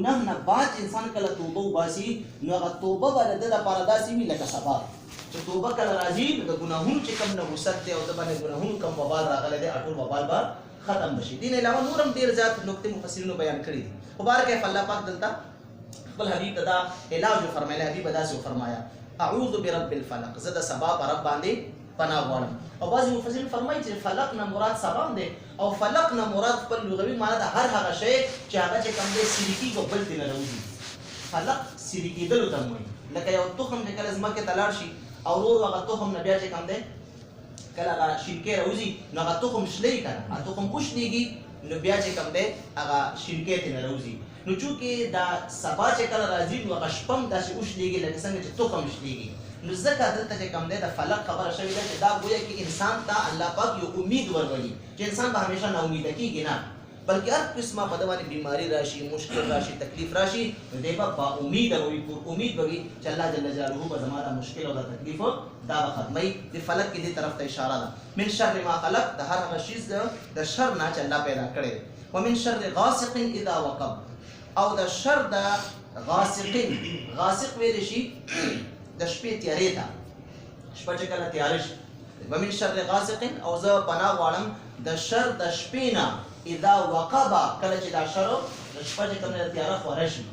ګناه نه بعد انسان کله توبه وباسي نو هغه توبه به د ده لپاره داسې وي لکه سبا چې توبه کله راځي نو د ګناهونو چې کوم نحوست دی او د باندې ګناهونو کوم وبال راغلی دی ټول وبال به ختم بشي. دین علاوه نور هم ډېر زیات نقطې مفسرینو بیان کړي دي. خو بهرکیف الله پاک دلته خپل حبیب ته دا علاج وفرمایلی. حبیب داسې وفرمایا اعوذ برب الفلق، زه د سبا په رب باندې پناه غواړم. او بعضې مفسرین فرمایي چې فلق نه مراد سبا دی او فلق نه مراد خپل لغوي معنا د هر هغه شی چې هغه چې کوم دی سیري کېږي او بل ترې نه راوځي. فلق سیري کېدلو ته هم وایي. لکه یو تخم چې کله ځمکې ته لاړ شي او ورو هغه تخم نه بیا چې کوم دی کله هغه شینکۍ راوځي نو هغه تخم شلوي که نه، هغه تخم وشلېږي نو بیا چې کوم دی هغه شینکۍ ترې نه راوځي. نو چونکې دا سبا چې کله راځي نو هغه شپه هم داسې وشلېږي لکه څنګه چې تخم شلېږي. نو ځکه دلته چې کوم دی د فلق خبره شوې ده چې دا گویا کې انسان ته الله پاک یو امید ورولي چې انسان به همیشه ناامیده کېږي نه، بلکې هر قسمه په ده باندې بیماري راشي، مشکل راشي، تکلیف راشي نو دی به با امیده به وي، پر امید به وي چې الله جل جلاله به زما دا مشکل او دا تکلیف دا به ختموي. د فلق کې دې طرف ته اشاره ده. من شر ما خلق، د هر هغه شیز د شر نه چې الله پیدا کړی دی. ومن شر غاسق اذا وقب، او د شر د غاسقین، غاسق ویلی شي د شپې تیارې ته، شپه چې کله تیاره شي. ومن شر غاسق، او زه پناه غواړم د شر د شپې نه اذا وقب، کله چې دا شر د شپه چې کوم د تیاره خوره شي،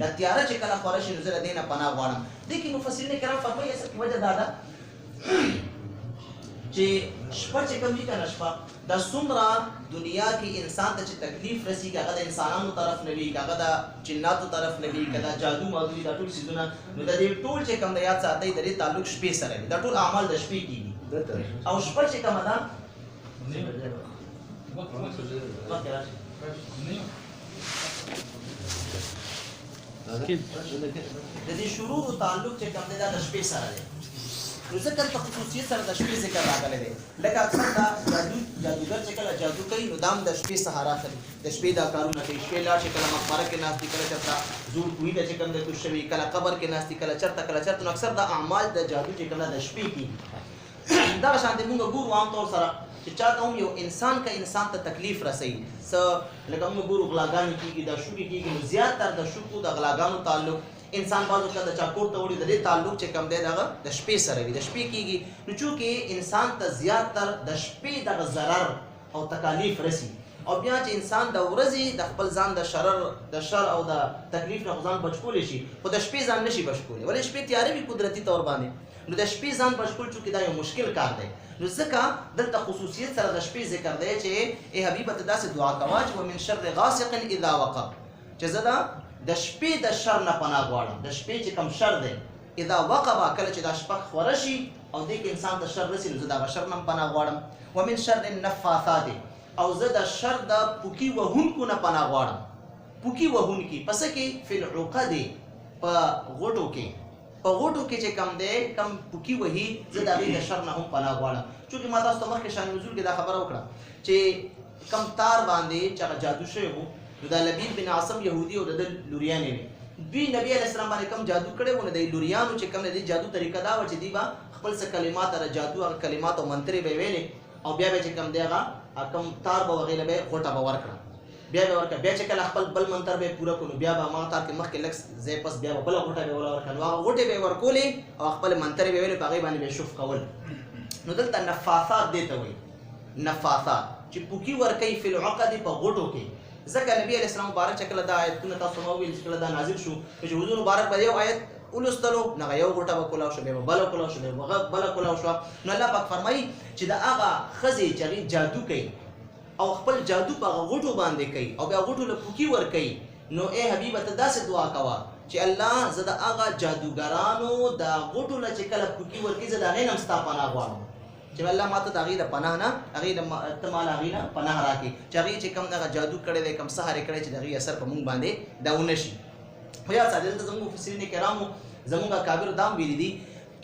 د تیاره چې کله خوره شي نو زه د دې نه پناه غواړم. دې کې مفسرین کرام فرمایي اصل کې وجه دا ده چې شپه چې کوم وي که نه شپه دا څومره دنیا کې انسان ته چې تکلیف رسېږي هغه د انسانانو طرف نه وي، که هغه د جناتو طرف نه وي، که دا جادو مادو وي، دا ټول څیزونه نو د دې ټول چې کوم د یاد ساتئ د دې تعلق شپې سره وي. دا ټول اعمال د شپې کېږي او شپه چې کومه ده د دې شروع تعلق چې کوم دی دا د شپې سره دی. نو ځکه په خصوصیت سره د شپې ذکر راغلی دی. لکه اکثر دا جادوګر چې کله جادو کوي نو دا هم د شپې سهارا اخلي، د شپې دا کارونه کوي. شپې لاړ شي کله مقبره کې ناست دي، کله چېرته زوړ کوهي ته چې کوم دی کوز شوي، کله قبر کې ناست دي، کله چېرته کله چېرته. نو اکثر دا اعمال د جادو چې کوم د شپې کېږي. دغه شانتې مونږ ګورو عام طور سره چې چاته هم یو انسان که انسان ته تکلیف رسوي څه لکه موږ ګورو غلاګانې کېږي، دا شوکې کېږي، نو زیاتتر د شوکو د غلاګانو تعلق انسان بعضو کله د چا کور ته وړي، د دې تعلق چې کوم دی دغه د شپې سره وي، د شپې کېږي. نو چونکې انسان ته زیاتتر د شپې دغه ضرر او تکالیف رسي او بیا چې انسان د ورځې د خپل ځان د شر او د تکلیف نه ځان بچ کولی شي خو د شپې ځان نشي بچ کولی، ولې شپې تیارې وي قدرتي طور باندې. نو د شپې ځان بچ کول چونکې دا یو مشکل کار دی. نو ځکه دلته خصوصیت سره د شپې ذکر دی چې ای حبیبه ته داسې دعا کوه چې ومن شر غاسق اذا وقب، چې زه د شپې د شر نه پناه غواړم. د شپې چې کوم شر دی اذا وقب، کله چې دا شپه خوره شي او دې کې انسان ته شر رسي نو زه د هغه شر نه پناه غواړم. ومن شر النفاثات، او زه د شر د پوکي وهونکو نه پناه غواړم. پوکي وهونکي پس کې فی العقد، په غوټو کې، په غوټو کې چې کم دی کم پوکي وهي زه د هغې د شر نه هم پناه غواړم. چونکې ما تاسو ته مخکې شان نزول کې دا خبره وکړه چې کم تار باندې چې هغه جادو شوی و نو دا لبید بن عاصم یهودي او د ده لوریانې وې. دوی نبي علیه السلام باندې کم جادو کړی و نو د لوریانو چې کم د دې جادو طریقه دا وه چې دوی به خپل څه کلمات هغه جادو هغه کلمات او منترې به یې ویلې او بیا به چې کم دی هغه کم تار به هغې له به یې غوټه به ورکړه، بیا به ورکړه. بیا چې کله خپل بل منتر به یې پوره کړو نو بیا به هماغه تار کې مخکې لږ ځای پس بیا به بله غوټه به یې ورکړه. نو هغه غوټې به یې ورکولې او خپل منترې به یې ویلې په هغې باندې به یې شف کول. نو دلته نفاثات دې ته وایي، نفاثات چې پوکي ورکوي فی العقد په غوټو کې. ځکه نبي علیه السلام مبارک چې کله دا آیتونه تاسو ما وویل چې کله دا نازل شو چې حضور مبارک به یو آیت ولوستلو نو هغه یو غوټه به کولاو شو، بیا به بله کولاو شو، بیا به بله کولاو شوه. نو الله پاک فرمایي چې د هغه ښځې چې هغې جادو کوي او خپل جادو په هغه غوټو باندې کوي او بیا غوټو له پوکي ورکوي، نو ای حبیبه ته داسې دعا کوه چې الله زه د هغه جادوګرانو د غوټو له چې کله پوکي ورکوي زه د هغې نه هم ستا پناه غواړم چې الله ماته د هغې د پناه نه هغې ته ما له هغې نه پناه راکړي چې هغې چې کوم دغه جادو کړی دی کوم سحر یې کړی چې د هغې اثر په مونږ باندې دا ونه شي. خو یاد ساتئ دلته زموږ مفسرین کرامو زموږ اکابرو دا هم ویلي دي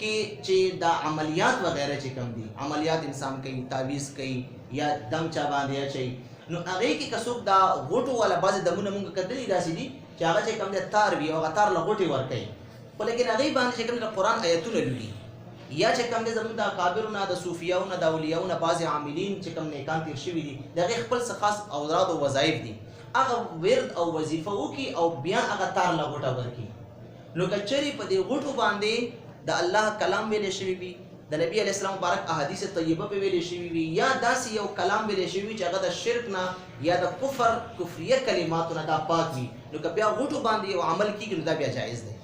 چې دا عملیات وغیره چې کوم دي، عملیات انسان کوي، تعویض کوي یا دم چا باندې اچوي، نو هغې کې که څوک دا غوټو والا بعضې دمونه مونږ کتلي داسې دي چې هغه چې کوم دی تار وي او هغه تار له غوټې ورکوي، خو لیکن هغې باندې چې کوم د قرآن آیتونه لولي یا چې کوم دی زموږ د اکابرو نه د صوفیاو نه د اولیاو نه بعضې عاملین چې کوم نیکان تېر شوي دي د هغې خپل څه خاص اوراد او وظایف دي. هغه ورد او وظیفه وکي او بیا هغه تار له غوټه ورکي. نو که چېرې په دې غوټو باندې د الله کلام ویلی شوي وي، د نبی علیه السلام مبارک احادیث طیبه پې ویلې شوي وي، یا داسې یو کلام ویلی شوي وي چې هغه د شرک نه یا د کفریه کلماتو نه دا پاک وي، نو که بیا غوټو باندې یو عمل کېږي نو دا بیا جایز دی.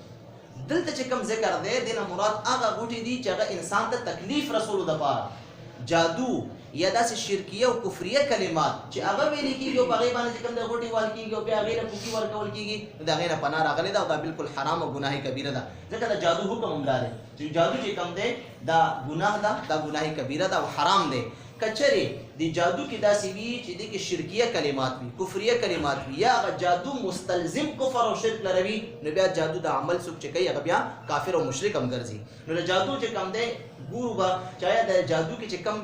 دلته چې کوم ذکر دی دې نه مراد هغه غوټې دي چې هغه انسان ته تکلیف رسولو دپاره جادو یا داسې شرکیه او کفریه کلمات چې هغه ویلې کېږي او په هغې باندې چې کوم د غوټې وال کېږي او بیا هغې له پوکي ورکول کېږي، نو د هغې نه پناه راغلې ده او دا بالکل حرام او ګناه کبیره ده. ځکه د جادو حکم هم دا دی چې جادو چې کوم دی دا ګناه ده، دا ګناه کبیره ده او حرام دی. که چېرې د جادو کې داسې وي چې دې کې شرکیه کلمات وي، کفریه کلمات وي، یا هغه جادو مستلزم کفر او شرک لروي، نو بیا جادو د عمل څوک چې کوي هغه بیا کافر او مشرک هم ګرځي. نو د جادو چې کوم دی ګورو به چې آیا د جادو کې چې کوم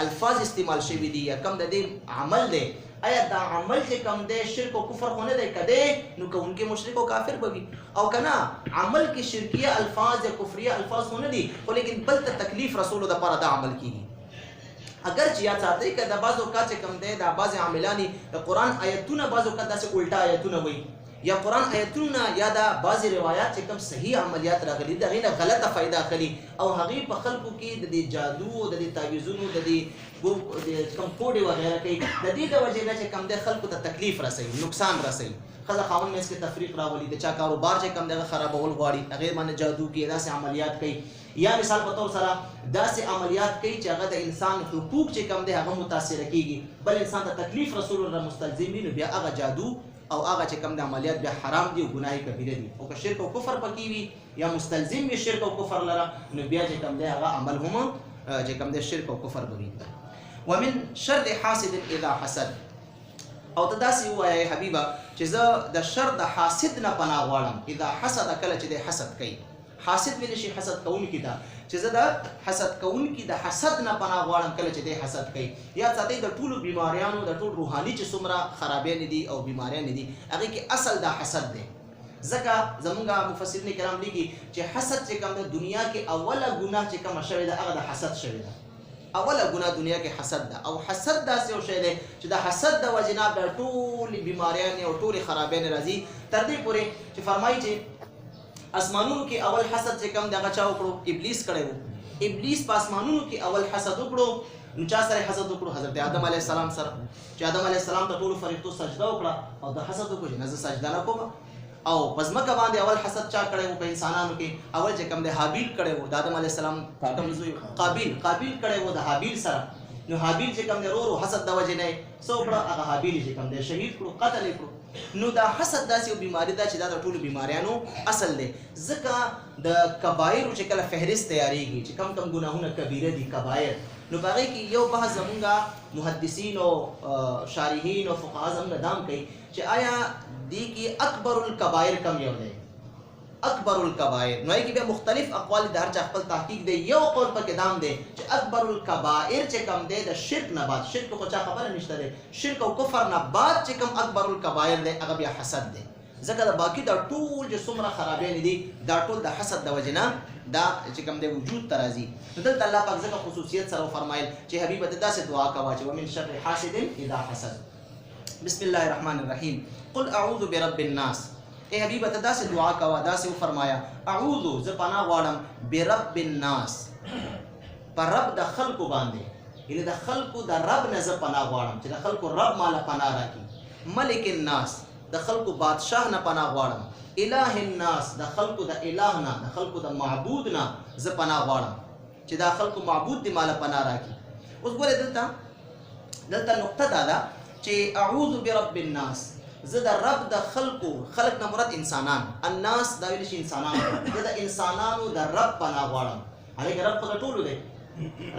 الفاظ استعمال شوي دي یا کم د دې عمل دی، آیا دا عمل چې کم دی شرک او کفر خو نه دی؟ که دی نو کوونکی مشرک او کافر به وي، او که نه عمل کې شرکیه الفاظ یا کفریه الفاظ خو نه دي، خو لیکن بل ته تکلیف رسولو دپاره دا عمل کېږي. اگر چې یاد ساتئ که د بعض اوقات چې کوم دی دا بعضې عاملانې د قرآن آیتونه بعض اوقات داسې الټا آیتونه وایي، یا قرآن آیتونه یا دا بعضې روایات چې کوم صحیح عملیات راغلي د هغې نه غلطه فایده اخلي او هغې په خلکو کې د دې جادو او د دې تعویضونو د دې کوم کوډې وغیره کوي، د دې د وجې نه چې کوم دی خلکو ته تکلیف رسوي، نقصان رسوي. ښځه خاوند منځ کې تفریق راولي، د چا کاروبار چې کوم دی هغه خرابول غواړي، هغې باندې جادو کوي، داسې عملیات کوي، یا مثال په طور سره داسې عملیات کوي چې هغه د انسان حقوق چې کوم دی هغه متاثره کېږي، بل انسان ته تکلیف رسولو را مستلزم وي، نو بیا هغه جادو او هغه چې کوم د عملیات بیا حرام دي او ګناه کبیره دي. او که شرک او کفر پکې وي یا مستلزم وي شرک او کفر لره، نو بیا چې کوم دی هغه عمل هم چې کوم دی شرک او کفر به وي. ومن شر حاسد اذا حسد، او ته داسې ووایه حبیبه چې زه د شر د حاسد نه پناه غواړم. اذا حسد، کله چې دی حسد کوي، حاسد ویلی شي حسد کوونکي ته، چې زه د حسد کوونکي د حسد نه پناه غواړم کله چې دی حسد کوي. یاد ساتئ د ټولو بیماریانو د ټول روحاني چې څومره خرابیانې دي او بیماریانې دي هغې کې اصل دا حسد دی. ځکه زمونږ مفسرین کرام لیکي چې حسد چې کوم د دنیا کې اوله ګناه چې کومه شوې ده هغه د حسد شوې ده. اوله ګناه دنیا کې حسد ده، او حسد داسې یو شی دی چې د حسد د وجې نه بیا ټولې بیماریانې او ټولې خرابیانې راځي، تر دې پورې چې فرمایي چې اسمانونو کې اول حسد چې کوم دغه چا وکړو؟ ابلیس کړی و. ابلیس په اسمانونو کې اول حسد وکړو. نو چا سره حسد وکړو؟ حضرت آدم علیه السلام سره، چې آدم علیه السلام ته ټولو فرښتو سجده وکړه او د حسد وکړو چې نه زه سجده نه کوم. او په ځمکه باندې اول حسد چا کړی و؟ په انسانانو کې اول چې کوم دی حابیل کړی و، د آدم علیه السلام کوم زوی قابیل کړی و د حابیل سره. نو حابیل چې کوم دی ورو حسد د وجې نه څه وکړه؟ هغه حابیل چې کوم دی شهید کړو، قتل یې کړو. نو دا حسد داسې یو بیماري ده چې دا د ټولو بیماریانو اصل دی. ځکه د کبایرو چې کله فهرست تیاریږي چې کم کم ګناهونه کبیره دي کبایر، نو په هغې کې یو بحث زمونږ محدثین او شارحین او فقها زمونږ دام کوي چې آیا دې کې اکبر الکبایر کم یو دی؟ اکبر الکبائر. نو کې بیا مختلف اقوال د هر چا خپل تحقیق دی. یو قول پکې دام دی چې اکبر الکبائر چې کم دی د شرک نه بعد، شرک خو چا خبره نشته دی، شرک او کفر نه بعد چې کم اکبر الکبائر دی هغه بیا حسد دی. ځکه د باقي دا ټول چې څومره خرابیانې دي دا ټول د حسد د وجې نه دا چې کوم دی وجود ته راځي. نو دلته الله پاک ځکه خصوصیت سره وفرمایل چې حبیبه ته داسې دعا کوه چې ومن شر حاسد اذا حسد. بسم الله الرحمن الرحیم. قل اعوذ برب الناس. اے حبیبه ته داسې دعا کوه، داسې وفرمایا اعوذ زه پناه غواړم برب الناس، په رب د خلکو باندې، یعنې د خلکو د رب نه زه پناه غواړم چې د خلکو رب ماله پناه راکړي. ملک الناس د خلکو بادشاه نه پناه غواړم. اله الناس د خلکو د اله نه، د خلکو د معبود نه زه پناه غواړم چې دا خلکو معبود دې ماله پناه راکړي. اوس ګورئ دلته نقطه دا ده چې اعوذ برب الناس، زه د رب د خلکو، خلک نه مراد انسانان، الناس دا ویلی شي انسانان، زه د انسانانو د رب پناه غواړم. هلکه رب خو د ټولو دی،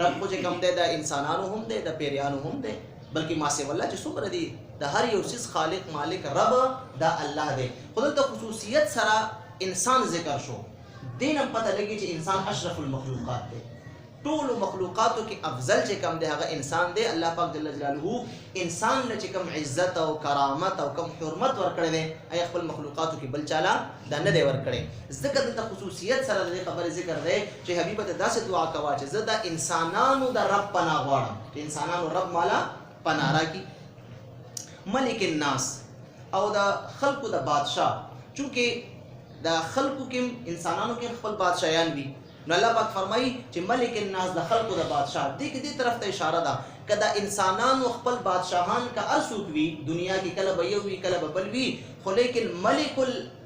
رب خو چې کوم دی د انسانانو هم دی د پیریانو هم دی، بلکې ما سوا الله چې څومره دي د هر یو څیز خالق مالک رب دا الله دی. خو دلته خصوصیت سره انسان ذکر شو، دې نه پته لګي چې انسان اشرف المخلوقات دی. ټولو مخلوقاتو کې افضل چې کوم دی هغه انسان دی. الله پاک جل جلاله انسان له چې کوم عزت او کرامت او کوم حرمت ورکړی دی ای خپل مخلوقاتو کې بل چاله دا نه دی ورکړی. ځکه دلته خصوصیت سره د دې خبرې ذکر دی چې حبیبه ته داسې دعا کوه چې زه د انسانانو د رب پناه غواړم چې انسانانو رب مالا پناه راکړي. ملک الناس او د خلقو د بادشاه، چونکه د خلقو کې انسانانو کې خپل بادشاہان وي، نو الله پاک فرمایي چې ملک الناس د خلقو د بادشاه. دې طرف ته اشاره ده که د انسانانو خپل بادشاهان که هر څوک وي دنیا کې، کله به یو وي کله به بل وي، خو لیکن ملک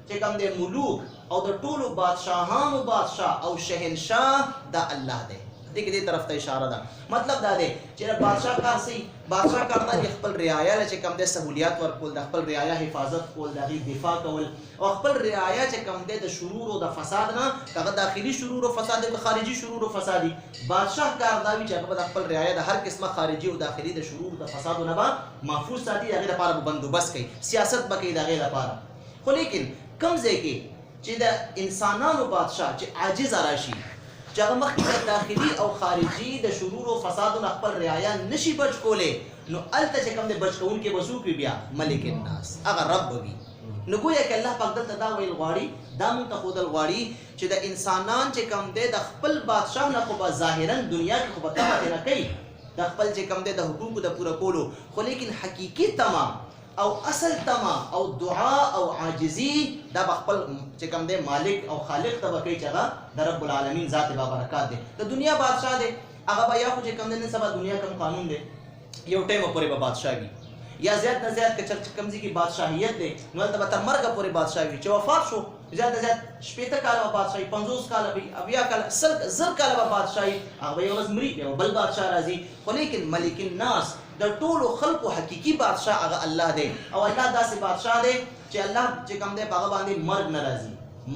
چې کوم دی ملوک او د ټولو بادشاهانو بادشاه او شهنشاه دا الله دی. دې طرف ته اشاره ده. مطلب دا دی چې بادشاہ کار سي، بادشاہ کار دا خپل رعایا له چې کوم د سہولیات ورکول، د خپل رعایا حفاظت کول، د دفاع کول، او خپل رعایا چې کوم د شرور او د فساد نه، هغه داخلي شرور او فساد او خارجي شرور او فساد. بادشاہ کار دا وی چې هغه د خپل رعایا د هر قسمه خارجي او داخلي د شرور او د فساد نه محفوظ ساتي، هغه لپاره بندوبست کوي، سیاست بکې دغه لپاره. خو لیکن کوم ځای کې چې د انسانانو بادشاہ چې عاجز راشي، چې هغه مخکې داخلي او خارجي د شرور او فساد نه خپل رعایا نشي بچ کولی، نو الته چې کوم د بچ کوونکي به څوک وي؟ بیا ملک الناس، هغه رب وي. نو گویا که الله پاک دلته دا ویل غواړي، دا مونږ ته ښودل غواړي چې د انسانان چې کوم دی د خپل بادشاه نه خو به ظاهرا دنیا کې خو به طمع نه کوي د خپل چې کوم دی د حقوقو د پوره کولو، خو لیکن حقیقي طمع او اصل طمع او دعا او عاجزي دا به خپل چې کوم دی مالک او خالق ته به کوي چې هغه د رب العالمین ذات بابرکات دی. د دنیا بادشاه دی هغه به یا خو چې کوم دی نن سبا دنیا کوم قانون دی یو ټیمه پورې به بادشاه وي، یا زیات نه زیات که چرچ کمزي کې بادشاہیت دی نو هلته به تر مرګه پورې بادشاه وي. چې وفات شو زیات نه زیات 80 کاله به بادشاهي، 50 کاله به، 80 کاله، 100 کاله به بادشاهي، هغه به یو ورځ مري بیا بل بادشاه راځي. خو لیکن ملک الناس د ټولو خلقو حقیقي بادشاه هغه الله دی، او الله داسې بادشاه دی چې الله چې کوم دی په هغه باندې مرګ نه راځي،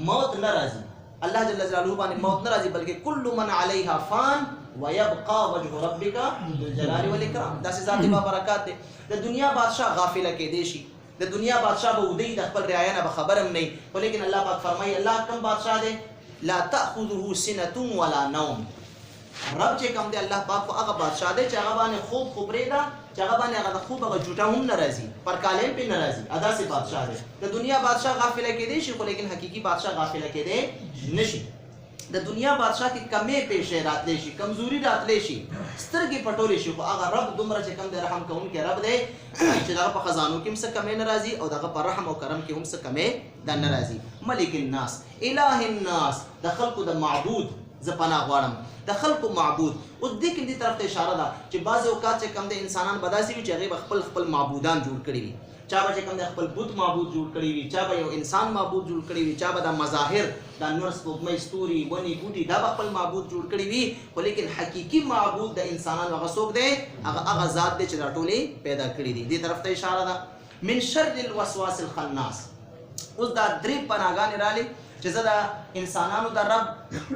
موت نه راځي، الله جل جلاله باندې موت نه راځي، بلکې کل من علیها فان ويبقى وجه ربك ذو الجلال والاکرام. داسې ذات بابرکات دی. د دنیا بادشاه غافله کېدی شي، د دنیا بادشاه به ودی د خپل رعایا نه به خبر هم نه، خو لیکن الله پاک فرمایي الله کوم بادشاه دی لا تاخذه سنه ولا نوم. رب چې کوم دی الله پاک هغه بادشاه دی چې هغه باندې خوب خبرې ده، چې هغه باندې هغه خوب هغه جوټه هم نه راځي، پر کالم په نه راځي. ادا سي بادشاه دی. د دنیا بادشاه غافله کېدی شي، خو لیکن حقيقي بادشاه غافله کېدی نشي. د دنیا بادشاه کې کمې پیښې راتلې شي، کمزوري راتلې شي، سترګې پټولې شي، خو هغه رب دومره چې کوم دی رحم کوونکی رب دی چې دغه په خزانو کې هم څه کمې نه راځي او دغه په رحم او کرم کې هم څه کمې ده نه راځي. ملک الناس، اله الناس، د خلقو د معبود زه پناه غواړم، د خلقو معبود. اوس دې کې دې طرف ته اشاره ده چې بعضې اوقات چې کوم دی انسانان به داسې وي چې هغې به خپل معبودان جوړ کړي وي، چا به چې کوم دی خپل بت معبود جوړ کړي وي، چا به یو انسان معبود جوړ کړي وي، چا به د مظاهر د نور سپوږمۍ ستوري ونې بوټي دا به خپل معبود جوړ کړي وي، خو لیکن حقیقي معبود د انسانانو هغه څوک دی؟ هغه ذات دی چې دا ټولې پیدا کړي دي. دې طرف ته اشاره ده. من شر الوسواس الخناس. اوس دا درې پناهګانې رالې چې زه د انسانانو د رب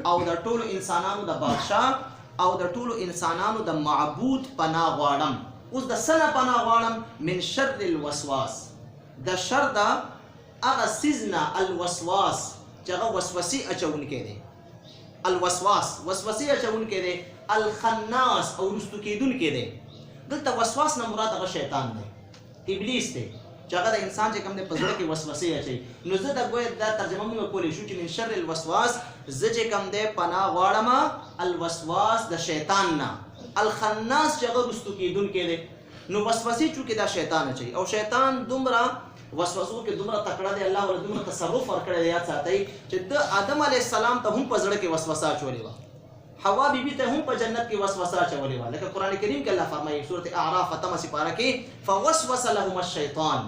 او د ټولو انسانانو د بادشاه او د ټولو انسانانو د معبود پناه غواړم. اوس د څه نه پناه غواړم؟ من شر الوسواس، د شر د هغه څیز نه، الوسواس چې هغه وسوسې اچوونکی دی، الوسواس وسوسې اچوونکی دی، الخناس او رستو کېدونکی دی. دلته وسواس نه مراد هغه شیطان دی، ابلیس دی چې هغه د انسان چې کوم دی په زړه کې وسوسې اچوي. نو زه د ګویا دا ترجمه موږ کولی شو چې من شر الوسواس، زه چې کوم دی پناه غواړم الوسواس د شیطان نه، الخناس چې هغه رستو کېدونکی دی. نو وسوسې چونکې دا شیطان اچوي او شیطان دومره وسوسو کې دومره تکړه دی، الله ورته دومره تصرف ورکړی دی. یاد ساتئ چې د آدم علیه السلام ته هم په زړه کې وسوسه اچولې وه، حوا بیبي ته هم په جنت کې وسوسه اچولې وه، لکه قرآن کریم کې الله فرمایي سورة اعراف اتمه سپاره کې فوسوس لهما الشیطان.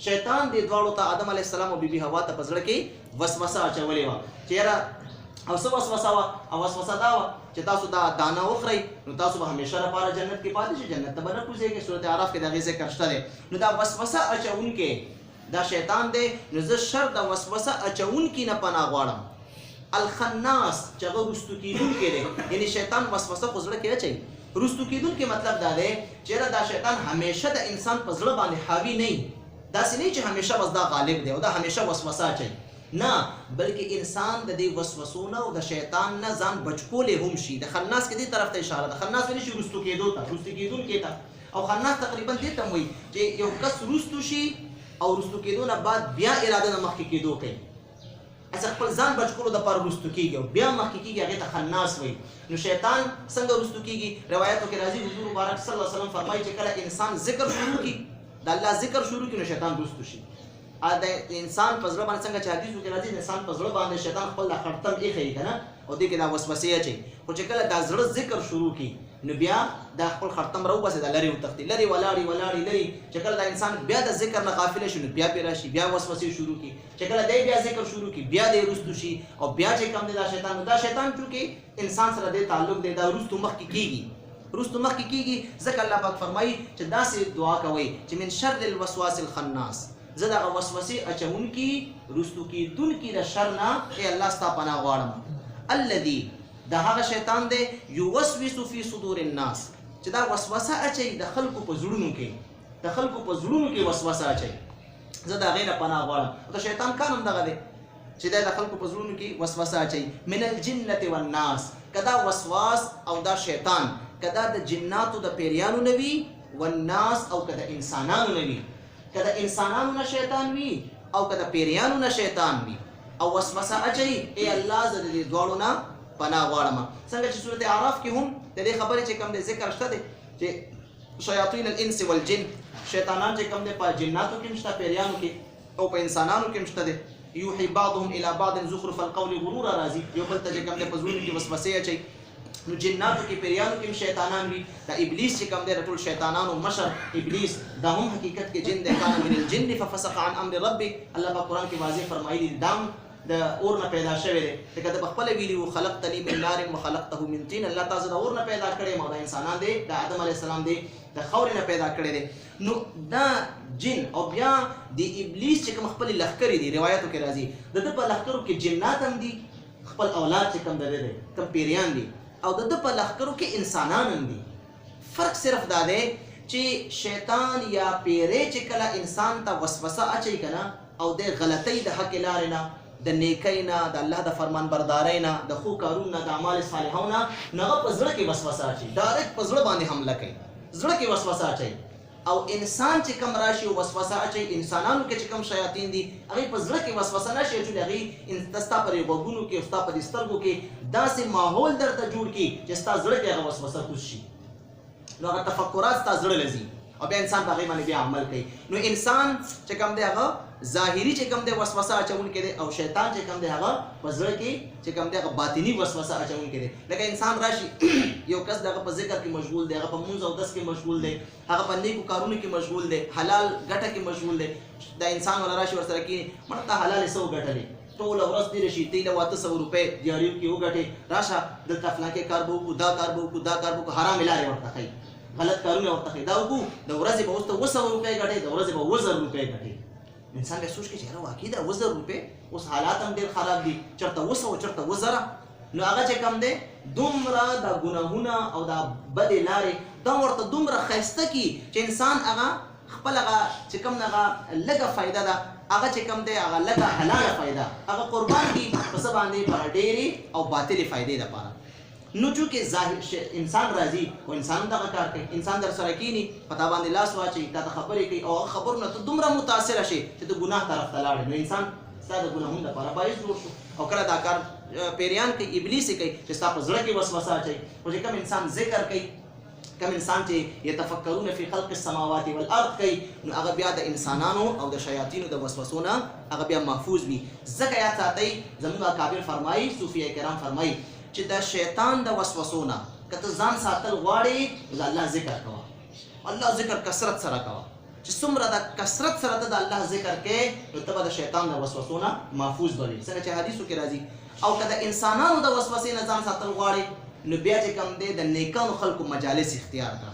شیطان دې دواړو ته آدم علیه السلام او بیبي حوا ته په زړه کې وسوسه اچولې وه چې یاره او څه وسوسه وه؟ او وسوسه دا وه چې تاسو دا دانه وخورئ نو تاسو به همیشه لپاره جنت کې پاتې شئ، جنت ته به نه کوزېږئ. سورة اعراف کې د هغې ذکر شته دی. نو دا وسوسه اچوونکی دا شیطان دی. نو زه شر د وسوسه اچوونکي نه پناه غواړم. الخناس چې هغه رستو کېدونکی دی، یعنې شیطان وسوسه خو زړه کې اچوي. رستو کېدونکی مطلب دا دی چې دا شیطان همیشه د انسان په زړه باندې حاوي نه وي، داسې نه چې همیشه بس دا غالب دی او دا همیشه وسوسه اچوي، نه، بلکې انسان د دې وسوسو نه او د شیطان نه ځان بچکولی هم شي. د خناس کې دې طرف ته اشاره ده. خناس ویلی شي رستو کېدو ته، رستو کېدونکي ته، او خناس تقریبا دې ته هم وایي چې یو کس رستو شي او رستو کېدو نه بعد بیا اراده د مخکې کېدو کوي، اصل خپل ځان بچکولو دپاره رستو کېږي او بیا مخکې کېږي، هغې ته خناس وایي. نو شیطان څنګه رستو کېږي؟ روایتو کې راځي حضور مبارک صلی الله علیه وسلم فرمایي چې کله انسان ذکر شروع کړي د الله ذکر شروع کړي نو شیطان رستو شي. د انسان په زړه باندې څنګه چې حدیثو کې راځي د انسان په زړه باندې شیطان خپل د خړتم ایښی که نه او دې کې دا وسوسې اچوي. خو چې کله دا زړه ذکر شروع کړي نو بیا دا خپل خړتم راوباسي دا لرې وتښتي لرې ولاړې لرې. چې کله دا انسان بیا د ذکر نه غافله شي نو بیا پرې راشي بیا وسوسې شروع کړي. چې کله دی بیا ذکر شروع کړي بیا دی رستو شي او بیا چې کوم دی دا شیطان چونکې انسان سره دی تعلق دی دا رستو مخکې کېږي. ځکه الله پاک فرمایي چې داسې دعا کوئ چې من شر الوسواس الخناس، زه دغه وسوسې اچونکي رستو کېدونکي د شر نه ای الله ستا پناه غواړم. الذي دا هغه شیطان دی یوسوس فی صدور الناس چې دا وسوسه اچوي د خلکو په زړونو کې وسوسه اچوي. زه د هغې نه پناه غواړم. د شیطان کار هم دغه دی چې دا د خلکو په زړونو کې وسوسه اچوي. من الجنة والناس، که دا وسواس او دا شیطان که دا د جناتو د پیریانو نه وي والناس او که د انسانانو نه وي، که د انسانانو نه شیطان وي او که د پیریانو نه شیطان وي او وسوسه اچوي ای الله زه د دې دواړو نه پناه غواړم. څنګه چې سورت اعراف کې هم د دې خبرې چې کوم دی ذکر شته دی چې شیاطین الانس والجن، شیطانان چې کوم دی په جناتو کې هم شته، پیریانو کې او په انسانانو کې هم شته دی. یوحي بعضهم الى بعض زخرف القول غرورا راځي، یو بل ته چې کوم دی په زړونو کې وسوسې اچوي. نو جناتو کې پیریانو کې شیطانان وي. دا ابلیس چې کوم دی د ټول شیطانانو مشر ابلیس دا هم حقیقت کې جن دی. کان من الجن ففسق عن امر ربه، الله په قرآن کې واضح فرمایلی دام د اور نه پیدا شوی دی. لکه د خپل ویلي و خلقتنی من نار وخلقته من طین، الله تعالی د اور نه پیدا کړی او دا انسانان دی د آدم علیه السلام دی د خاورې نه پیدا کړی دی. نو دا جن او بیا د ابلیس چې کوم خپل لښکرې دي روایتو کې راځي د ده په لښکرو کې جنات هم دي، خپل اولاد چې کوم دی کوم پیریان دي او د ده په لښکرو کې انسانان هم دي. فرق صرف دا دی چې شیطان یا پیری چې کله انسان ته وسوسه اچوي که نه او د غلطۍ د حق لارې نه د نیکۍ نه د الله د فرمان بردارۍ نه د ښو کارونو نه د اعمال صالحو نه هغه په زړه کې وسوسه اچوي، ډایرکټ په زړه باندې حمله کوي، زړه کې وسوسه اچوي. او انسان چې کوم راشي وسوسه اچوي انسانانو کې چې کوم شیاطین دي هغې په زړه کې وسوسه نه شي اچولی، هغې ستا په غوږونو کې او ستا په دې سترګو کې داسې ماحول درته جوړ کړي چې ستا زړه کې هغه وسوسه کوز شي. نو هغه تفکرات ستا زړه له ځي او بیا انسان په هغې باندې بیا عمل کوي. نو انسان چې کوم دی هغه ظاهري چې کوم دی وسوسه اچونکی دی او شیطان چې کوم دی هغه په زړه کې چې کوم دی هغه باطني وسوسه اچونکی دی. لکه انسان راشي یو کس دغه په ذکر کې مشغول دی، هغه په مونځ او دس کې مشغول دی، هغه په نیکو کارونو کې مشغول دی، حلال ګټه کې مشغول دی. دا انسان ولا راشي ورسره کښېني مړه ته حلالې څه وګټلې، ټوله ورځ تېره شي ته یې له 800 روپۍ دیاریو کې وګټې، راشه دلته فلانکې کار به وکړو، دا کار به وکړو، دا کار به وکړو، حرامې لارې ورته ښایي، غلط کارونه ورته ښایي. دا وکړو د ورځې به اوس ته 200 روپۍ ګټې، د ورځې به 1000 روپۍ ګټې. انسان بیا سوچ کوي چې یاره واقعي دا 1000 روپۍ اوس حالات هم ډېر خراب دي، چېرته 200 او چېرته 1000. نو هغه چې کوم دی دومره دا ګناهونه او دا بدې لارې دا ورته دومره ښایسته کي چې انسان هغه خپل هغه چې کوم هغه لږه فایده ده هغه چې کوم دی هغه لږه حلاله فایده هغه قربان کړي په څه باندې په ډېرې او باطلې فایدې دپاره. نو چونکې انسان راځي او انسان دغه کار کوي، انسان در سره کښېني په تا باندې لاس واچوي، تا ته خبرې کوي او هغه خبرونه ته دومره متاثره شي چې ته ګناه طرف ته لاړې. نو انسان ستا د ګناهونو دپاره باعث جوړ شو. او کله دا کار پیریان کوي، ابلیس یې کوي چې ستا په زړه کې وسوسه اچوي. خو چې کوم انسان ذکر کوي، کوم انسان چې یتفکرون فی خلق السماوات والارض کوي، نو هغه بیا د انسانانو او د شیاطینو د وسوسو نه هغه بیا محفوظ وي. ځکه یاد ساتئ زموږ اکابر فرمایي، صوفیه کرام فرمایي چې د شیطان د وسوسو نه که ته ځان ساتل غواړې د الله ذکر کوه، الله ذکر کثرت سره کوه. چې څومره د کثرت سره ته د الله ذکر کوې نو ته به د شیطان د وسوسو نه محفوظ به وي، څنګه چې حدیثو کې راځي. او که د انسانانو د وسوسې نه ځان ساتل غواړې نو بیا چې کوم دی د نیکانو خلکو مجالس اختیار کړه،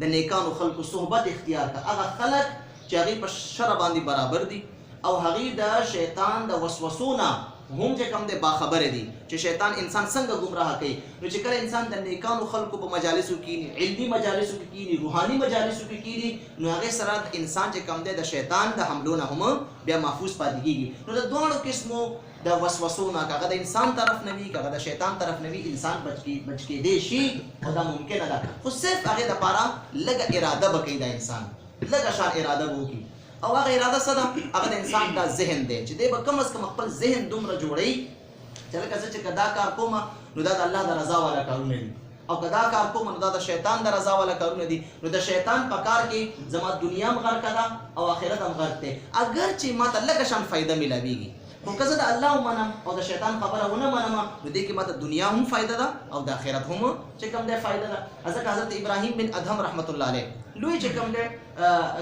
د نیکانو خلکو صحبت اختیار کړه. هغه خلک چې هغې په شر باندې برابر دي او هغې د شیطان د وسوسو نه هم چې کوم دی باخبره دي چې شیطان انسان څنګه ګمراه کوي. نو چې کله انسان د نیکانو خلکو په مجالسو کښېني، علمي مجالسو کې کښېني، روحاني مجالسو کې کښېني، نو هغې سره انسان چې کوم دی د شیطان د حملو نه هم بیا محفوظ پاتې کېږي. نو د دواړو قسمو د وسوسو نه که هغه د انسان طرف نه وي که هغه د شیطان طرف نه وي انسان بچ کېدی شي او دا ممکنه ده. خو صرف هغې دپاره لږه اراده به کوي، دا انسان لږه شان اراده به وکړي. او هغه اراده څه ده؟ هغه د انسان دا ذهن دی چې دی به کم از کم خپل ذهن دومره جوړوي چې لکه زه چې که دا کار کوم نو دا د الله د رضا والا کارونه دي. او کدا کار کوم نو دا د شیطان د رضا والا کارونه دي نو د شیطان په کار کې زما دنیا هم غرق ده او آخرت هم غرق ده اگر چې ماته لږه شان فایده ملاویږي خو که زه د الله ومنم او د شیطان خبره ونه منم نو دې کې ماته دنیا هم فایده ده او د آخرت هم چې کوم دی فایده ده ځکه حضرت ابراهیم بن ادهم رحمت الله علیه لوی چې کوم دی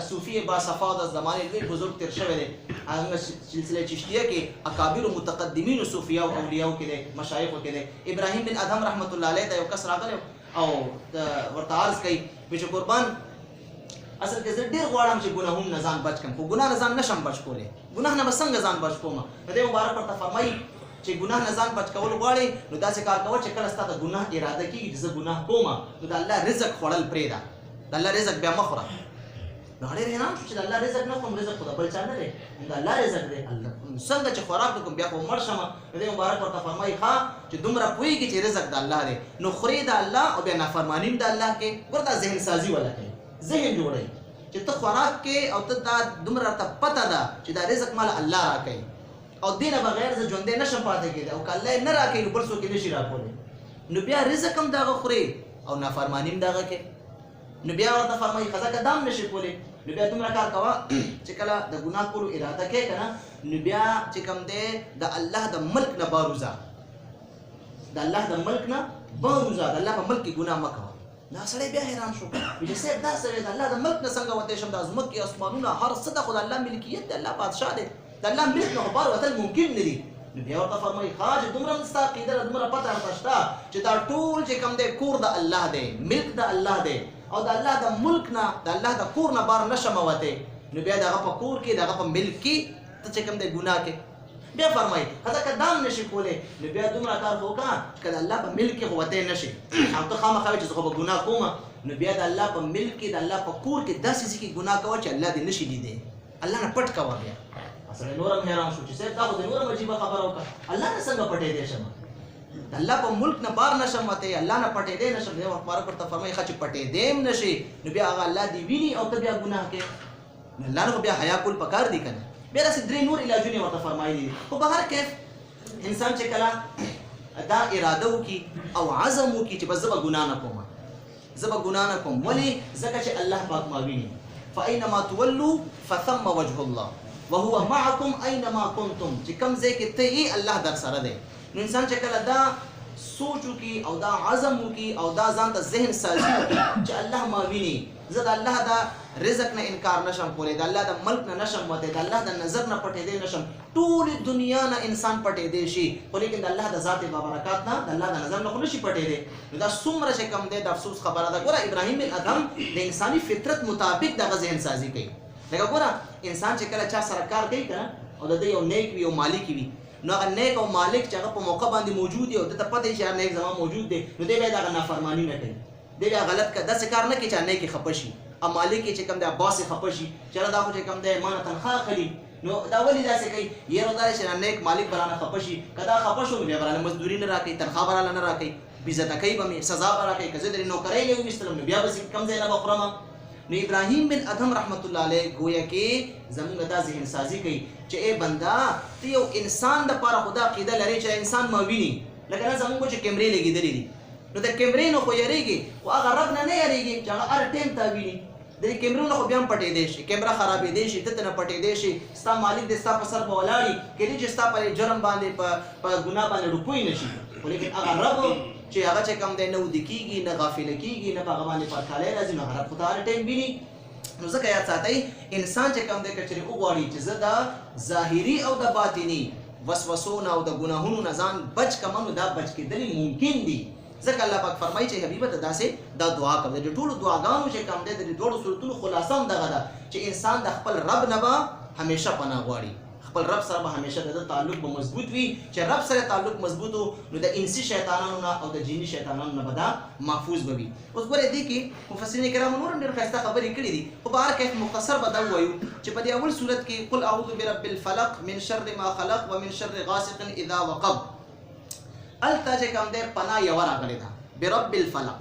صوفي باصفا د زمانې لوی بزرګ تیر شوی دی هغه سلسله چشتیه کې اکابر متقدمین صوفیا او اولیاء کې دی مشایخ کې دی ابراهیم بن ادهم رحمت الله علیه ته یو کس راغلی او ورته عرض کوي چې قربان اصل کې زه ډیر غواړم چې ګناهونو نه ځان بچ کړم خو ګناه نه ځان نشم بچ کولی ګناه نه به څنګه ځان بچ کوم دې مبارک ورته فرمایي چې ګناه نه ځان بچ کول غواړې نو داسې کار کوه چې کله ستا د ګناه اراده کېږي چې زه ګناه کوم نو د الله رزق خوړل پرېږده د الله رزق بیا مه خوره نو ډېر حیران شو چې د الله رزق نه خورم رزق خو د بل چا نه دی د الله رزق دی څنګه چې خوراک وکړم بیا خو مړ شم دې مبارک ورته فرمایي ښه چې دومره پوهېږي چې رزق د الله دی نو خورې د الله او بیا نافرماني د الله کې ګوره دا ذهن سازي والا کوي ذهن جوړوي چې ته خوراک کې او ته دا دومره ته پته ده چې دا رزق مال الله راکوي او دې نه بغیر زه ژوندی نشم پاتې کېدی او که الله یې نه راکوي نو بل څوک یې نشي راکولی نو بیا رزق هم دغه خورې او نافرماني هم دغه کوي نو بیا ورته فرمایي ښځه که دا هم نشي کولی نو بیا دومره کار کوه چې کله د ګناه کولو اراده کوې که نه نو بیا چې کوم دی د الله د ملک نه بار وځه د الله د ملک نه بار وځه د الله په ملک کې ګناه مه کوه دا سړی بیا حیران شو چې صاحب دا سړی د الله د ملک نه څنګه وتی شم دا ځمکې اسمانونه هر څه د خو د الله ملکیت دی الله بادشاه دی د الله ملک نه خو بار وتل ممکن نه دي نو بیا ورته فرمایي ښه چې دومره هم ستا عقیده ده دومره پته درته شته چې دا ټول چې کوم دی کور د الله دی ملک د الله دی او د الله د ملک نه د الله د کور نه بار نشم وتی نو بیا دغه په کور کې دغه په ملک کې ته چې کوم دی ګناه کې بیا فرمایي ښځه که دام نشي کولی نو بیا دومره کار خو وکړه که د الله په ملک کې خو وتی نشي او ته خامخا وایې چې زه خو به ګناه کوم نو بیا د الله په ملک کې د الله په کور کې داسې ځای کې ګناه کوه چې الله دې نشي لیدی الله نه پټ کوه بیا سړی نور هم حیران شو چې صاحب دا خو د نور هم عجیبه خبره وکړه الله نه څنګه پټېدی شم د الله په ملک نه بار نشم وتی الله نه پټېدی نشم دی مبارک ورته فرمایي ښه چې پټېدی هم نشي نو بیا هغه الله دې ویني او ته بیا ګناه کوې نو الله نه خو بیا حیا کول پکار دي که نه بیا داسې درې نور علاجونه ورته فرمایلي دي خو به هر کیف انسان چې کله دا اراده وکړي او عزم وکړي چې بس زه به ګناه نه کوم زه به ګناه نه کوم ولې ځکه چې الله پاک ما ویني فاینما تولوا فثم وجه الله وهو معكم اينما كنتم چې کوم ځای کې ته یې الله در سره دی نو انسان چې کله دا سوچ وکړي او دا عزم وکړي او دا ځان ته ذهن سازي وکړي چې الله ما ویني زه د الله د رزق نه انکار نشم کولی د الله د ملک نه نشم وتی د الله د نظر نه پټېدی نشم ټولې دنیا نه انسان پټېدی شي خو لیکن د الله د ذات بابرکات نه د الله د نظر نه خو نشي پټېدی نو دا څومره چې کم دی د افسوس خبره ده ګوره ابراهیم بن ادهم د انساني فطرت مطابق دغه ذهن سازي کوي لکه ګوره انسان چې کله چا سره کار کوي که او د ده یو نیک وي یو مالک وي نو هغه نیک او مالک چې هغه په موقع باندې موجود دی او دته پته چې نیک زما موجود دی نو دی بیا دغه نافرماني نه کوي دی بیا غلط داسې کار نه کوي چې نیک یې خفه شي او مالک چې کوم دی باس یې خفه شي چې دا خو چې کوم دی ما نه تنخواه اخلي نو دا ولې داسې کوي یاره دا چې نیک مالک به رانه خفه شي که دا خفه شو نو بیا به رانه مزدوري نه راکوي تنخواه به رانه نه راکوي بېعزته کوي به مې سزا به راکوي که زه درې نوکرۍ نه وویستلم نو بیا به کوم ځای نه به خورم نو ابراهیم بن ادهم رحمت الله علیه گویا کې زمونږ دا ذهن سازي کوي چې ای بنده ته یو انسان دپاره خو دا عقیده لرې چې انسان ما ویني لکه نه زمونږ چې کیمرې لګېدلې دي نو د کیمرې نه خو یریږي خو هغه رب نه یریږي چې هغه هر ټایم تا ویني د کیمرو نه خو بیا هم پټېدی شي کیمره خرابېدی شي ته نه پټېدی شي ستا مالک دی ستا په سر به ولاړي کېدای چې ستا په جرم باندې په ګناه باندې روپوی نه شي خو لیکن هغه رب چې هغه چې کوم دی نه وده کېږي نه غافله کېږي نه په هغه باندې پرکالی راځي نو هغه رب خو ته هر ټایم ویني نو ځکه یاد ساتئ انسان چې کوم دی که چېرې وغواړي چې زه د ظاهري او د باطني وسوسو نه او د ګناهونو نه ځان بچ کړم نو دا بچ کېدلې ممکن دي ځکه الله پاک فرمایي چې حبیبه ته داسې دا دعا کوي د ټولو دعاګانو چې کوم دی د دواړو صورتونو خلاصه هم دغه ده چې انسان د خپل رب نه به همیشه پناه غواړي خپل رب سره به همیشه د تعلق به مضبوط وي چې رب سره تعلق مضبوط وو نو د انسي شیطانانو نه او د جیني شیطانانو نه به دا محفوظ به وي اوس ګورئ دې کې مفسرین کرامو نور هم ډېر ښایسته خبرې کړي دي خو په هر کیف مختصر به دا ووایو چې په دې اول صورت کې قل اعوذ برب الفلق من شر ما خلق ومن شر غاسق اذا وقب الته چې کوم دی پناه یوه راغلې ده برب الفلق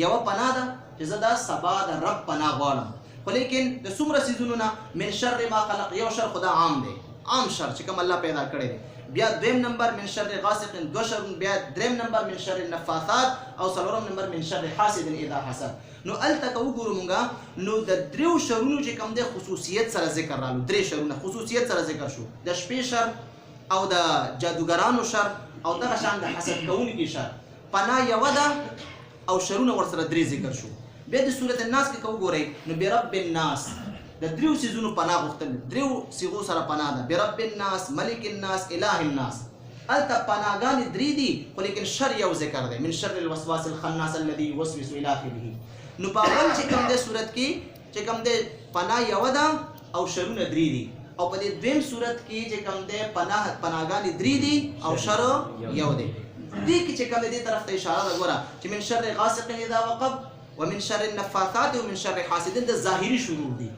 یوه پناه ده چې زه دا سبا د رب پناه غواړم خو لیکن د څومره څیزونو نه من شر ما خلق یو شر خدا عام دی عام شر چې کوم الله پیدا کړی دی بیا دویم نمبر من شر غاسق دو شرونه، بیا دریم نمبر من شر النفاثات او څلورم نمبر من شر حاسد اذا حسد. نو الته که وګورو مونږه نو د دریو شرونو چې کوم دی خصوصیت سره ذکر رالو، درې شرونه خصوصیت سره ذکر شو، د شپې شر او د جادوګرانو شر او دغه شان د حسد کوونکي شر. پناه یوه ده او شرونه ورسره درې ذکر شو. بیا د سورت الناس کې که وګورئ نو برب الناس د دریو څیزونو پناه غوښتل، دریو صیغو سره پناه ده، برب الناس، ملک الناس، اله الناس. هلته پناهګانې درې دي خو لیکن شر یو ذکر دی، من شر الوسواس الخناس الذي يوسوس الى اخره. نو په اول چې کوم دی صورت کې چې کوم دی پناه یوه ده او شرونه درې دي، او په دې دویم صورت کې چې کوم دی پناهګانې درې دي او شر یو دی. دې کې چې کوم دی دې طرف ته اشاره ده ګوره چې من شر غاسق اذا وقب ومن شر النفاثات ومن شر حاسد د ظاهري شرور دي.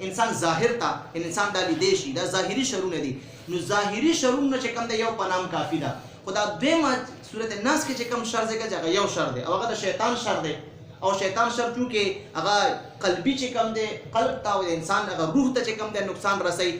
انسان ظاهر ته انسان دا لیدی شي، دا ظاهري شرونه دي. نو ظاهري شرونه چې کوم دی یو پنام کافي ده. خو دا دویمه صورت الناس کې چې کوم شر ذکر چې هغه یو شر دی او هغه د شیطان شر دی. او شیطان شر چونکې هغه قلبي چې کوم دی قلب ته او د انسان هغه روح ته چې کوم دی نقصان رسوي.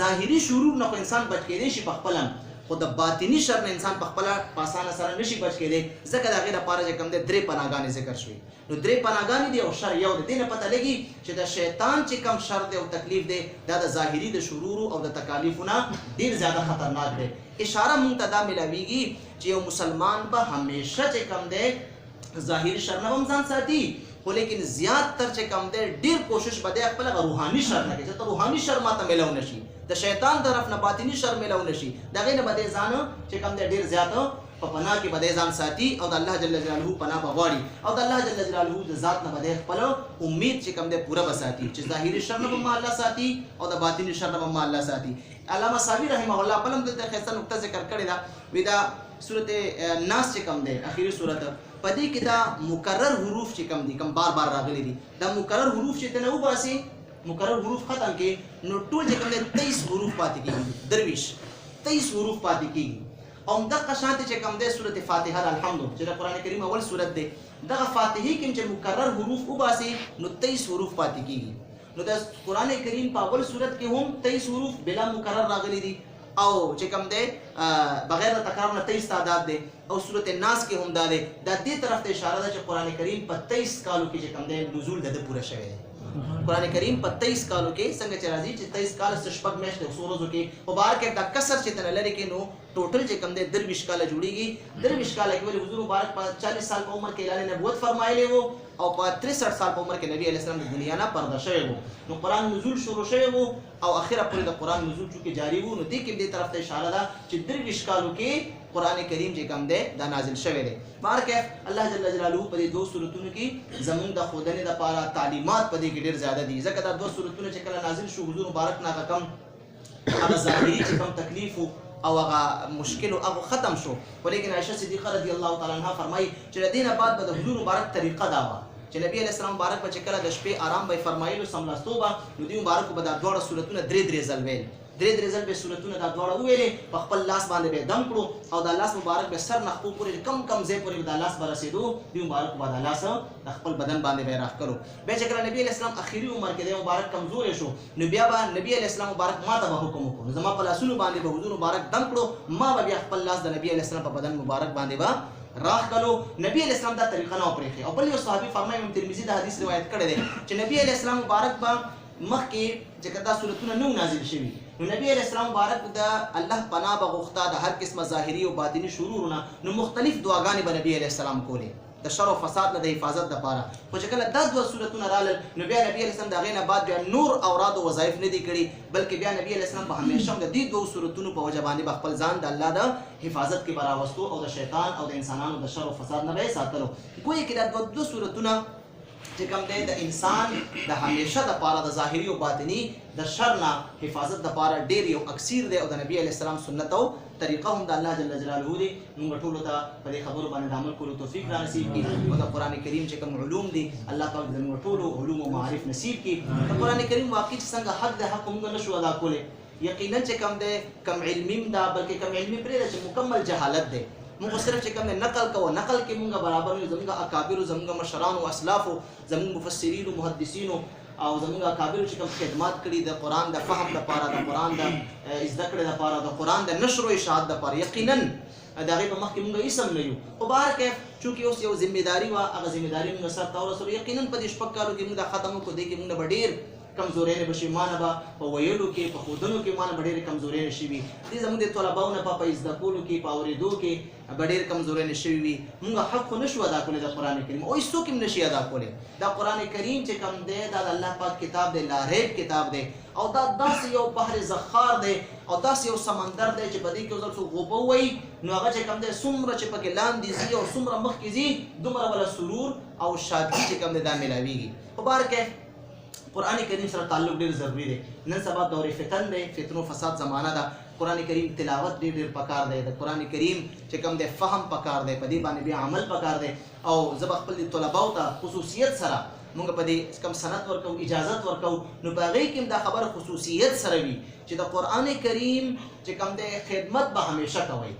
ظاهري شرور نه خو انسان بچ کېدی شي په خپله، خو د باطني شر نه انسان په خپله په اسانه سره نشي بچ کېدی. ځکه د هغې لپاره چې کوم دی درې پناهګانې ذکر شوي. نو درې پناهګانې دي او شر یو دی. دې نه پته لګي چې د شیطان چې کوم شر دی او تکلیف دی دا د ظاهري د شرورو او د تکالیفو نه ډېر زیاته خطرناک دی. اشاره مونږ ته دا میلاویږي چې یو مسلمان به همیشه چې کوم دی ظاهري شر نه هم ځان ساتي، خو لیکن زیات تر چې کوم دی ډېر کوشش به دی خپل هغه روحاني شر نه کوي چې ته روحاني شر ماته میلاو نه شي، د شیطان طرف نه باطني شر میلاو نه شي. د هغې نه به دی ځان چې کوم دی ډېر زیات په پناه کې به دی ځان ساتي او د الله جل جلاله پناه به غواړي او د الله جل جلاله د ذات نه به دی خپل امید چې کوم دی پوره به ساتي چې ظاهري شر نه به ما الله ساتي او د باطني شر نه به ما الله ساتي. علامه صابر رحمه الله بل هم دلته ښایسته نقطه ذکر کړې ده، وایي دا صورت ناس چې کوم دی اخري صورت په دې کې دا مکرر حروف چې کوم دي کوم بار بار راغلي دي، دا مکرر حروف چې ته نه وباسي مکرر حروف ختم کې نو ټول چې کوم دی 23 حروف پاتې کېږي، درویش 23 حروف پاتې کېږي. او دغه شانتې چې کوم دی سورت فاتحه الحمد چې د قرآن کریم اول سورت دی، دغه فاتحې کې چې مکرر حروف وباسي نو 23 حروف پاتې کېږي. نو د قرآن کریم په اول سورت کې هم 23 حروف بلا مکرر راغلي دي او چې کوم دی بغیر د تکرار نه 23 تعداد دی. او سورت الناس کې هم دا دی. دا دې طرف ته اشاره ده چې قرآن کریم په 23 کالو کې چې کوم دی نزول د پوره شوی دی. قرآن کریم په 23 کالو کې څنګه چې راځي چې 23 کال څه شپږ میاشتې او څو ورځو کې مبارک دا کسر چې تنه لري کې نو ټوټل چې کوم دی 23 کاله جوړیږي. 23 کاله کې ولې حضور مبارک په 40 سال په عمر کې اعلان نبوت فرمایلی وو او په 63 سال په عمر کې نبی علیه السلام د دنیا نه پرده شوی وو. نو قرآن نزول شروع شوی وو او اخره پورې د قرآن نزول چونکې جاری وو. نو دې کې دې طرف ته اشاره ده چې 23 کالو کې قرآن کریم چې کوم دی دا نازل شوی دی. بهرکیف الله جل جلاله په دې دوه صورتونو کې زمونږ د ښودنې دپاره تعلیمات په دې کې ډېر زیاده دي. ځکه دا دوه صورتونه چې کله نازل شو حضور مبارک نه هغه کم هغه ظاهري چې کوم تکلیف او هغه مشکل هغه ختم شو. ولیکن عایشه صدیقه رضی الله تعالی عنها فرمایي چې د دې نه بعد به د حضور مبارک طریقه دا وه چې نبی علیه السلام مبارک به چې کله د شپې آرام به یې فرمایلو سملاسته به نو دوی مبارکو به دا دواړه صورتونه درې ځل ویل، درې ځل به صورتونه دا دواړه وویلې، په خپل لاس باندې به دم کړو او دا لاس مبارک به سر نخپو پورې کم ځای پورې دا لاس به رسېدو، دوی مبارکو به دا لاس د خپل بدن باندې به یې راښکلو. بیا چې کله نبي علیه السلام اخري عمر کې دی مبارک کمزوری شو نو بیا به نبي علیه السلام مبارک ما ته به حکم وکړو، زما په لاسونو باندې به حضور مبارک دم کړو، ما به بیا خپل لاس د نبي علیه السلام په بدن مبارک باندې به راښکلو. نبی علیه السلام دا طریقه نه وپرېښې. او بل یو صحابي فرمایي امام ترمذي دا حدیث روایت کړی دی چې نبی علیه السلام مبارک به مخکې چې دا صورتونه نو نازل شوي نو نبی علیه السلام مبارک د الله پناه به غوښته د هر قسمه ظاهري او باطني شرورونه، نو مختلف دعاګانې به نبی علیه السلام کولې د شر او فساد نه د حفاظت دپاره. خو چې کله دا دوه صورتونه رالل نو بیا نبی علیه السلام د هغې نه بعد بیا نور اوراد او وظایف نه دي کړي، بلکې بیا نبی علیه السلام به همیشه هم د دې دوو صورتونو په وجه باندې به خپل ځان د الله د حفاظت کې به راوستو او د شیطان او د انسانانو د شر او فساد نه به یې ساتلو. ګویا کې دا دوه صورتونه چې کوم دی د انسان د همیشه دپاره د ظاهري او باطني د شر نه حفاظت دپاره ډېر یو اکثیر دی او د نبي علیه السلام سنت او طریقه هم د الله جل جلاله دی. موږ ټولو ته په دې خبرو باندې د عمل کولو توفیق را نصیب کړي او د قرآن کریم چې کوم علوم دي الله پاک زموږ ټولو علوم او معارف نصیب کړي. د قرآن کریم واقع چې څنګه حق دی حق موږ نشو ادا کولی، یقینا چې کوم دی کم علمیم ده بلکې کم علمي پرېږده چې مکمل جهالت دی. موږ صرف چې کوم نقل کوو، نقل کې موږ برابر یو زموږ اکابرو زموږ مشرانو اسلافو زموږ مفسرینو محدثینو او زموږ اکابرو چې کوم خدمات کړي د قرآن د فهم لپاره د قرآن د زده کړې لپاره د قرآن د نشر او اشاعت لپاره یقینا د هغې په مخکې موږ هېڅ هم نه یو خو به هر کیف چونکې اوس یو ذمهداري وه هغه ذمهداري موږ سرته ورسولو یقینا په دې 6 کالو کې موږ دا ختم وکړو دې کې موږ به ډېر کمزورۍ نه به شي ما نه به په ویلو کې په ښودنو کې ما نه به ډېرې کمزورۍ نه شوي دې زموږ د طلباو نه په زده کولو کې په اورېدو کې به ډېر کمزورۍ نه شوي وي موږ حق خو نه شو ادا کولی د قرآن کریم او هېڅوک هم نه شي ادا کولی دا قرآن کریم چې کوم دی دا د الله پاک کتاب دی لاریب کتاب دی او دا داسې یو بحر زخار دی او داسې یو سمندر دی چې په دې کې یو ځل څوک غوبه ووایي نو هغه چې کوم دی څومره چې پکې لاندې ځي او څومره مخکې ځي دومره ولا سرور او شادي چې کوم دی دا میلاویږي خو بهرکیف قرآن کریم سره تعلق ډېر ضروري دی نن سبا دور فتن دی فتنو فساد زمانه ده قرآن کریم تلاوت ډېر پکار دی د قرآن کریم چې کوم دی فهم پکار دی په دې باندې بیا عمل پکار دی او زه به خپل طلباو ته خصوصیت سره موږ په دې کم سند ورکو اجازت ورکو نو په هغې کې هم دا خبره خصوصیت سره وي چې د قرآن کریم چې کوم دی خدمت به همیشه کوئ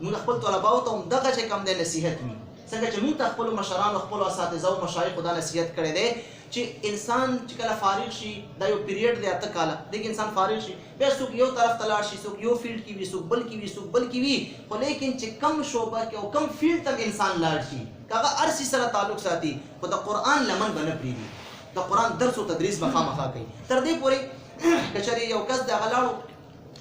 موږ خپل طلباو ته هم دغه چې کوم دی نصیحت وي څنګه چې موږ ته خپلو مشرانو خپلو اساتذو مشایخو دا نصیحت کړی دی چې انسان چې کله فارغ شي دا یو پیریډ دی 8 کاله دغه انسان فارغ شي بیا څوک یو طرف ته لاړ شي څوک یو فیلډ کې وي څوک بل کې وي څوک بل کې وي خو لیکن چې کم شعبه کې او کم فیلډ ته انسان لاړ شي هغه هر څه سره تعلق ساتي خو د قرآن لمن به نه پرېږدي د قرآن درس او تدریس به خامخا کوي تر دې پورې که چېرې یو کس دغه لاړو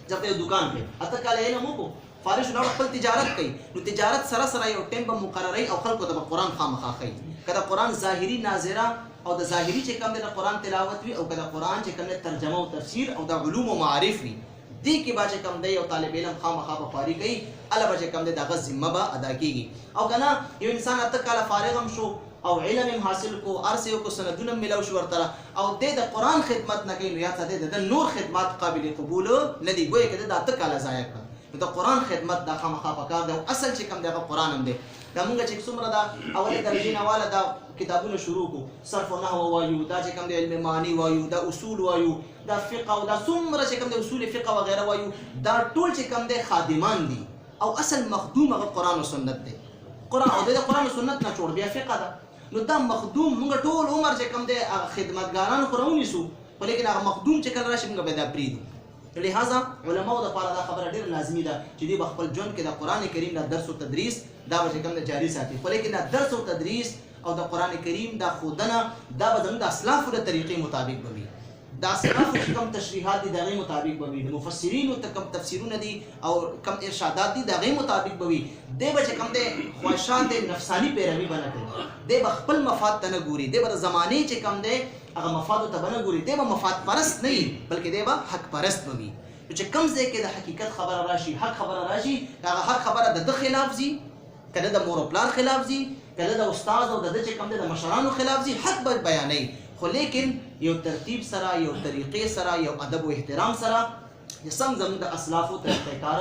چېرته یو دوکان کې 8 کاله علم وکړو فارغ شو خپل تجارت کوي نو تجارت سره سره یو ټیم به مقرروي او خلکو ته به قرآن خامخا ښیي که د قرآن ظاهري ناظره او د ظاهري چې کوم دی د قرآن تلاوت وي او که د قرآن چې کوم دی ترجمه او تفسیر او د علوم و معارف وي دې کې به چې کوم دی یو طالب علم خامخا به فارغ کوي هله به چې کوم دی د هغه ذمه به ادا کېږي او که نه یو انسان 8 کاله فارغ هم شو او علم هم حاصل کو ارسه یو کو سندونه ملو شو ورته او د قرآن خدمت نه کوي نو یا ته د نور خدمات قابل قبول نه دي ګویا کې د 8 کاله ضایع کړ نو د قرآن خدمت دا خامخا پکار دی او اصل چې کوم دی هغه قرآن هم دی دا مونږ چې څومره دا اولې درجې نه واله دا کتابونه شروع کو صرف و نحو وایو دا چې کوم دی علم معنی وایو دا اصول وایو دا فقه او دا څومره چې کوم دی اصول فقه وغیره وایو دا ټول چې کوم دی خادمان دي او اصل مخدوم هغه قرآن او سنت دی قرآن او د قرآن او سنت نه جوړ بیا فقه ده نو دا مخدوم مونږ ټول عمر چې کوم دی خدمتګاران خو راونیسو خو لیکن هغه مخدوم چې کله راشي مونږ به دا پرېږدو لہذا علماو دپاره دا خبره ډېره لازمي ده چې دوی به خپل ژوند کې د قرآن کریم د درس او تدریس دا به چې کوم دی جاري ساتي خو لیکن دا درس او تدریس او د قرآن کریم دا ښودنه دا به زموږ د اسلافو د طریقې مطابق به وي د اسلافو چې کوم تشریحات دي د هغې مطابق به وي د مفسرینو ته کوم تفسیرونه دي او کوم ارشادات دي د هغې مطابق به وي دی به چې کوم دی خواهشات نفساني پیروي به نه کوي دی به خپل مفاد ته نه ګوري دی به د زمانې چې کوم دی هغه مفادو ته به نه ګوري دی به مفاد پرست نه وي بلکې دی به حق پرست به وي چې کوم ځای کې د حقیقت خبره راشي حق خبره راشي هغه حق خبره د ده خلاف ځي که د مور او پلار خلاف ځي که د استاد او د ده چې کوم دی د مشرانو خلاف ځي حق به بیانوي خو لیکن یو ترتیب سره یو طریقې سره یو ادب او احترام سره څنګه زموږ د اسلافو طریقه کار